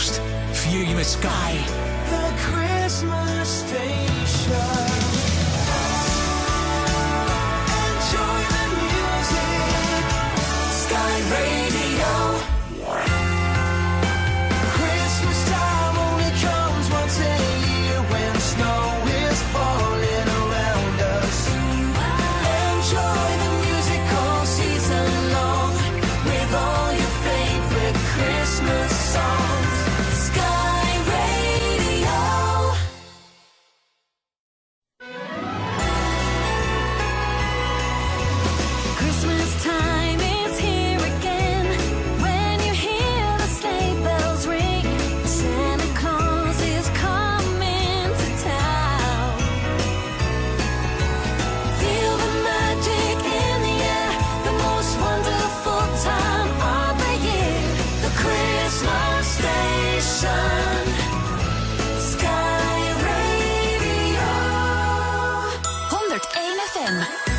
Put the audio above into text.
kerst vier je met Sky. The Christmas Station. Enjoy the music. Skyradio. Christmas time only comes once a year when snow is falling around us. Enjoy the music all season long with all your favorite Christmas songs. Skyradio. Christmas time is here again. When you hear the sleigh bells ring, Santa Claus is coming to town. Feel the magic in the air, the most wonderful time of the year. The Christmas Station. Sky Radio. 101 FM.